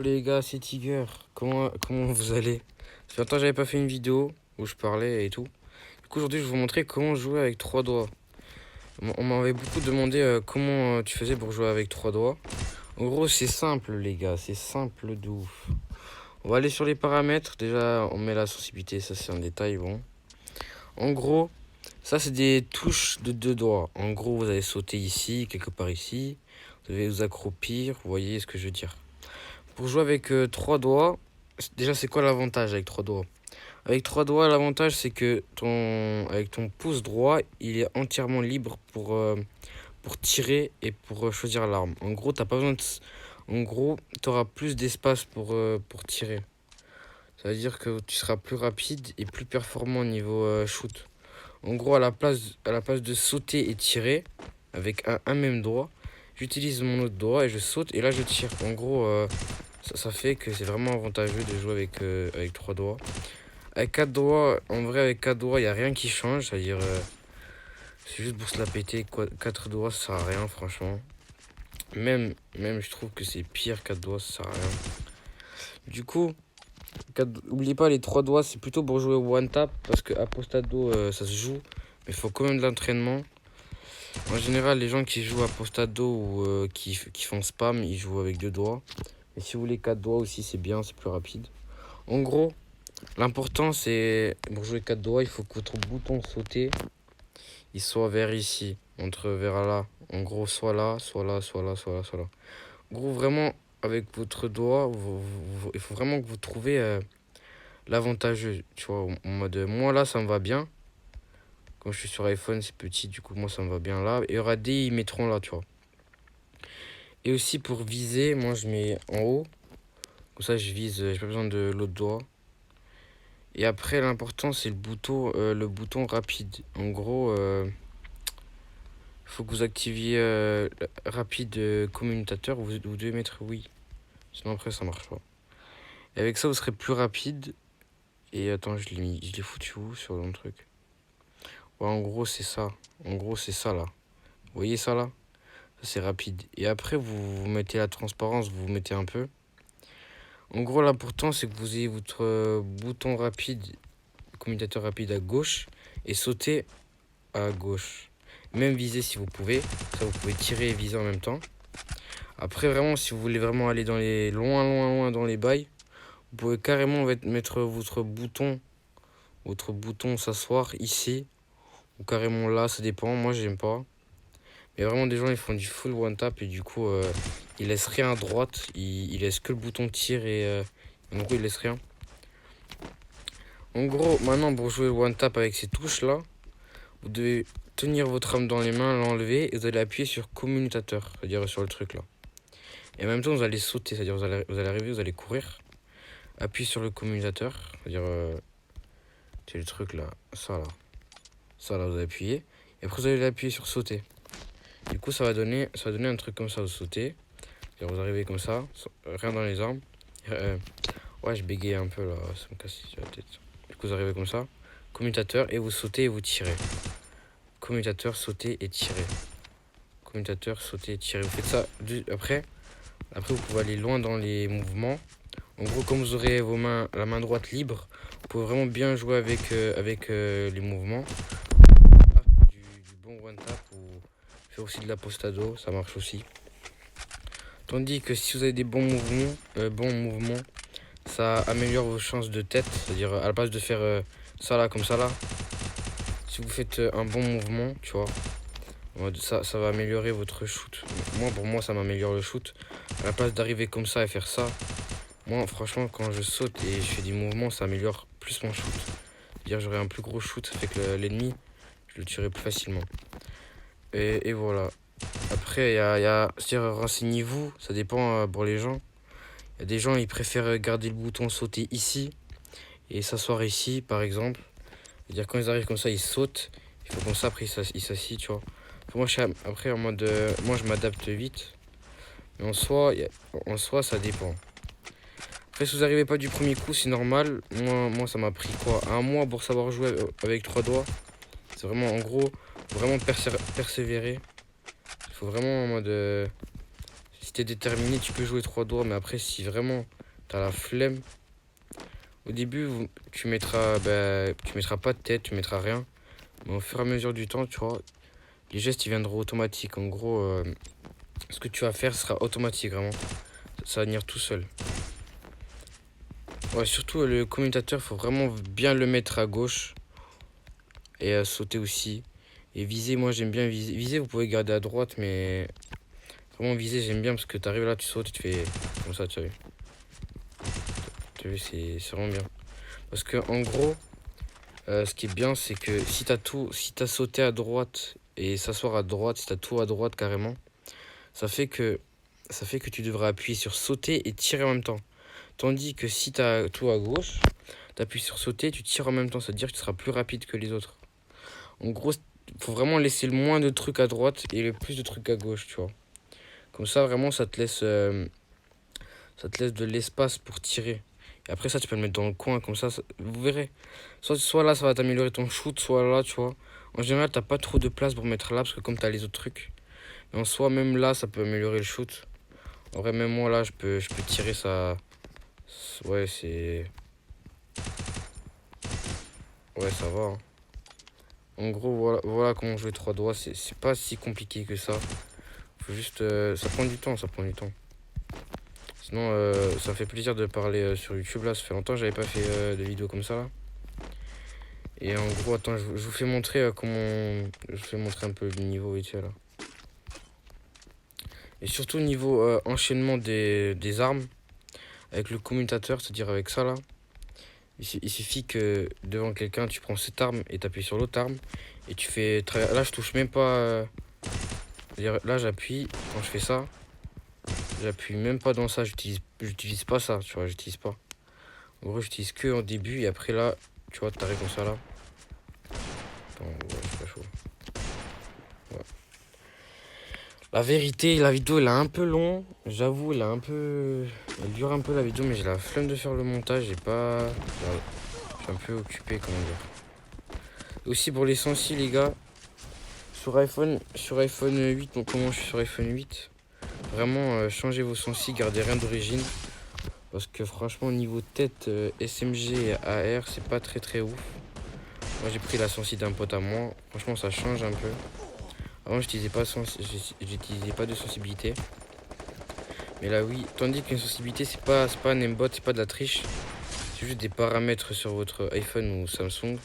Les gars, c'est Tiger. Comment vous allez? Ça fait longtemps que j'avais pas fait une vidéo où je parlais et tout. Du coup, aujourd'hui, je vais vous montrer comment jouer avec trois doigts. On m'avait beaucoup demandé comment tu faisais pour jouer avec trois doigts. En gros, c'est simple, les gars. C'est simple de ouf. On va aller sur les paramètres. Déjà, on met la sensibilité. Ça, c'est un détail, bon. En gros, ça, c'est des touches de deux doigts. En gros, vous allez sauter ici, quelque part ici. Vous allez vous accroupir. Vous voyez ce que je veux dire. Pour jouer avec trois doigts, déjà c'est quoi l'avantage avec trois doigts? Avec trois doigts, l'avantage c'est que avec ton pouce droit, il est entièrement libre pour tirer et pour choisir l'arme. En gros, t'as pas besoin de... En gros, tu auras plus d'espace pour tirer. Ça veut dire que tu seras plus rapide et plus performant au niveau shoot. En gros, à la place de sauter et tirer avec un même doigt, j'utilise mon autre doigt et je saute et là je tire. En gros, ça fait que c'est vraiment avantageux de jouer avec trois doigts. Avec quatre doigts, en vrai, avec quatre doigts, il n'y a rien qui change. C'est-à-dire, c'est juste pour se la péter. Quatre doigts, ça sert à rien, franchement. Même je trouve que c'est pire, quatre doigts, ça sert à rien. Du coup, n'oubliez pas, les trois doigts, c'est plutôt pour jouer au one tap. Parce que Apostado, ça se joue. Mais il faut quand même de l'entraînement. En général, les gens qui jouent Apostado ou qui font spam, ils jouent avec deux doigts. Et si vous voulez quatre doigts aussi, c'est bien, c'est plus rapide. En gros, l'important c'est pour jouer quatre doigts, il faut que votre bouton sauter il soit vers ici, vers là. En gros, soit là, soit là, soit là, soit là, soit là. En gros, vraiment, avec votre doigt, il faut vraiment que vous trouviez l'avantageux. Tu vois, en mode, moi là, ça me va bien. Quand je suis sur iPhone, c'est petit, du coup, moi ça me va bien là. Et il y aura des, ils mettront là, tu vois. Et aussi pour viser, moi je mets en haut. Comme ça, je vise, j'ai pas besoin de l'autre doigt. Et après, l'important, c'est le bouton rapide. En gros, il faut que vous activiez rapide commutateur. Vous devez mettre oui. Sinon, après, ça marche pas. Et avec ça, vous serez plus rapide. Et attends, je l'ai foutu où sur le truc? Ouais, en gros, c'est ça. En gros, c'est ça là. Vous voyez ça là? Ça, c'est rapide. Et après, vous mettez la transparence, vous mettez un peu. En gros, l'important, c'est que vous ayez votre bouton rapide, commutateur rapide à gauche et sauter à gauche. Même viser si vous pouvez. Ça, vous pouvez tirer et viser en même temps. Après, vraiment, si vous voulez vraiment aller dans les loin dans les bails, vous pouvez carrément mettre votre bouton s'asseoir ici ou carrément là, ça dépend. Moi, j'aime pas. Mais vraiment, des gens, ils font du full one tap et du coup, ils laissent rien à droite. Ils laissent que le bouton tir et en gros, ils laissent rien. En gros, maintenant, pour jouer one tap avec ces touches là, vous devez tenir votre arme dans les mains, l'enlever et vous allez appuyer sur commutateur, c'est-à-dire sur le truc là. Et en même temps, vous allez sauter, c'est-à-dire vous allez arriver, vous allez courir. Appuyez sur le commutateur, c'est-à-dire c'est le truc là, ça là. Ça là, vous allez appuyer. Et après, vous allez appuyer sur sauter. Du coup, ça va donner un truc comme ça, vous sautez. C'est-à-dire vous arrivez comme ça, rien dans les armes. Ouais, je bégaye un peu là, ça me casse la tête. Du coup, vous arrivez comme ça, commutateur, et vous sautez et vous tirez. Commutateur, sauter et tirer. Commutateur, sauter et tirer. Vous faites ça après, vous pouvez aller loin dans les mouvements. En gros, comme vous aurez la main droite libre, vous pouvez vraiment bien jouer avec les mouvements. Du bon one tap ou faire aussi de l'apostado, ça marche aussi. Tandis que si vous avez des bons mouvements, ça améliore vos chances de tête. C'est-à-dire à la place de faire ça là comme ça là, si vous faites un bon mouvement, tu vois, ça va améliorer votre shoot. Pour moi, ça m'améliore le shoot. À la place d'arriver comme ça et faire ça, moi, franchement, quand je saute et je fais des mouvements, ça améliore plus mon shoot. C'est-à-dire, j'aurai un plus gros shoot, ça fait que l'ennemi, je le tuerai plus facilement. Et voilà. Après, c'est-à-dire, renseignez-vous, ça dépend pour les gens. Il y a des gens, ils préfèrent garder le bouton sauter ici et s'asseoir ici, par exemple. C'est-à-dire, quand ils arrivent comme ça, ils sautent. Il faut comme ça, après, ils s'assient, tu vois. Moi, après, en mode, moi, je m'adapte vite. Mais en soi, ça dépend. Après, si vous n'arrivez pas du premier coup, c'est normal. Moi, ça m'a pris quoi? Un mois pour savoir jouer avec trois doigts. C'est vraiment, en gros, vraiment persévérer. Il faut vraiment en mode. Si t'es déterminé, tu peux jouer 3 doigts. Mais après, si vraiment t'as la flemme, au début, tu mettras pas de tête, tu mettras rien. Mais au fur et à mesure du temps, tu vois, les gestes ils viendront automatiques. En gros, ce que tu vas faire sera automatique, vraiment. Ça va venir tout seul. Ouais, surtout le commutateur, faut vraiment bien le mettre à gauche. Et sauter aussi. Et viser, moi j'aime bien viser. Viser, vous pouvez garder à droite, mais vraiment viser, j'aime bien parce que t'arrives là, tu sautes et tu fais comme ça, tu as vu. Tu as vu, c'est vraiment bien. Parce que en gros, ce qui est bien, c'est que si t'as sauté à droite et s'asseoir à droite, si t'as tout à droite carrément, ça fait que tu devras appuyer sur sauter et tirer en même temps. Tandis que si t'as tout à gauche, t'appuies sur sauter, tu tires en même temps, c'est-à-dire que tu seras plus rapide que les autres. En gros, faut vraiment laisser le moins de trucs à droite et le plus de trucs à gauche, tu vois. Comme ça, vraiment, ça te laisse de l'espace pour tirer. Et après ça, tu peux le mettre dans le coin, comme ça vous verrez. Soit là, ça va t'améliorer ton shoot, soit là, tu vois. En général, t'as pas trop de place pour mettre là, parce que comme t'as les autres trucs. Mais en soi, même là, ça peut améliorer le shoot. En vrai, même moi, là, je peux tirer ça. Ouais, c'est... Ouais, ça va. Hein. En gros, voilà comment jouer 3 doigts. C'est pas si compliqué que ça. Faut juste... ça prend du temps, ça prend du temps. Sinon, ça me fait plaisir de parler sur YouTube, là. Ça fait longtemps que j'avais pas fait de vidéos comme ça, là. Et en gros, attends, je vous fais montrer comment... Je vous fais montrer un peu le niveau et tout, là. Et surtout, niveau enchaînement des armes, avec le commutateur, c'est-à-dire avec ça, là. Il suffit que devant quelqu'un, tu prends cette arme et t'appuies sur l'autre arme. Et tu fais... Là, je touche même pas... Là, j'appuie. Quand je fais ça, j'appuie même pas dans ça. J'utilise pas ça, tu vois. J'utilise pas. En gros, j'utilise que en début. Et après, là, tu vois, t'arrives comme ça, là. Attends, ouais, c'est pas chaud. Ouais. La vérité, la vidéo, elle est un peu longue. J'avoue, elle dure un peu, la vidéo. Mais j'ai la flemme de faire le montage. Je suis un peu occupé, comment dire. Aussi pour les sensi, les gars, sur iPhone 8, donc comment je suis sur iPhone 8, vraiment changez vos sensi, gardez rien d'origine, parce que franchement niveau tête SMG et AR c'est pas très ouf. Moi j'ai pris la sensi d'un pote à moi, franchement ça change un peu. Avant j'utilisais pas de sensibilité, mais là oui, tandis qu'une sensibilité c'est pas un aimbot, c'est pas de la triche, c'est juste des paramètres sur votre iPhone ou Samsung.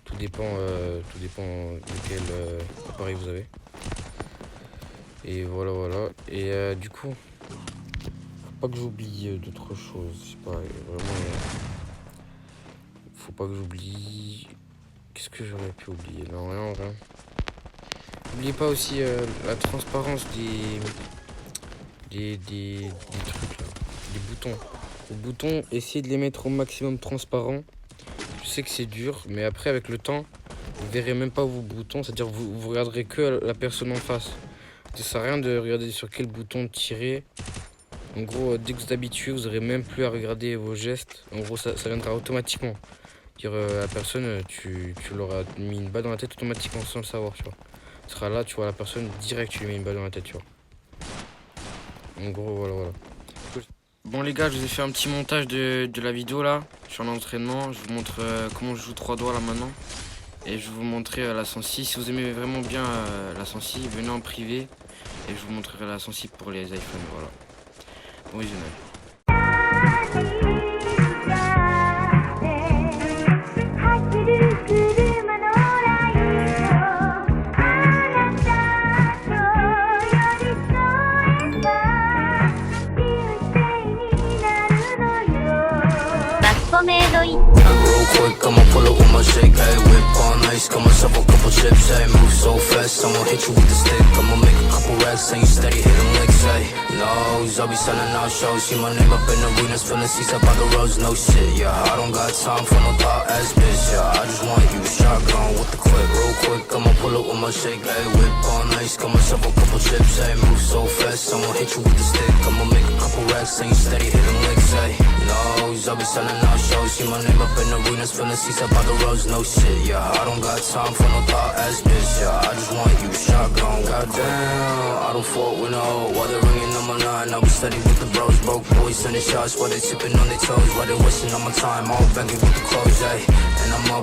Tout dépend de quel appareil vous avez. Et voilà. Et du coup, faut pas que j'oublie d'autres choses. Je sais pas, vraiment. Faut pas que j'oublie. Qu'est-ce que j'aurais pu oublier? Non, rien. N'oubliez pas aussi la transparence des trucs là. Des boutons. Les boutons, essayez de les mettre au maximum transparents. Je sais que c'est dur, mais après avec le temps, vous verrez même pas vos boutons, c'est-à-dire vous regarderez que la personne en face. Ça sert à rien de regarder sur quel bouton tirer. En gros, dès que vous êtes habitué, vous n'aurez même plus à regarder vos gestes. En gros, ça viendra automatiquement. Dire la personne, tu l'auras mis une balle dans la tête automatiquement sans le savoir, tu vois. Tu seras là, tu vois la personne, direct tu lui mets une balle dans la tête, tu vois. En gros, voilà. Bon les gars, je vous ai fait un petit montage de la vidéo là. Je suis en entraînement, je vous montre comment je joue 3 doigts là maintenant. Et je vais vous montrer la sensi. Si vous aimez vraiment bien la sensi, venez en privé. Et je vous montrerai la sensi pour les iPhones, voilà. Bon visionnage. Real quick, I'ma pull up with my shake, hey, whip on ice, got myself a couple chips, hey, move so fast, I'ma hit you with the stick, I'ma make a couple racks, and you steady hitting licks, hey, nose, I'll be selling out shows, see my name up in arenas, filling seats up by the roads, no shit, yeah, I don't got time for no thought ass bitch, yeah, I just want you, shotgun with the clip, real quick, I'ma pull up with my shake, hey, whip on ice, got myself a couple chips, hey, move so fast, I'ma hit you with the stick, I'ma make a couple racks, and you steady hitting licks, hey, nose, I'll be selling out shows. See my name up in arenas, filling seats up by the roads. No shit, yeah. I don't got time for no thought ass bitch, yeah. I just want you shotgun. Goddamn, I don't fault with no. While they're ringing on my line, I'll be steady with the bros. Broke boys sending shots while they tipping on their toes. While they wasting on my time, all begging with the clothes, ayy. And I'm up.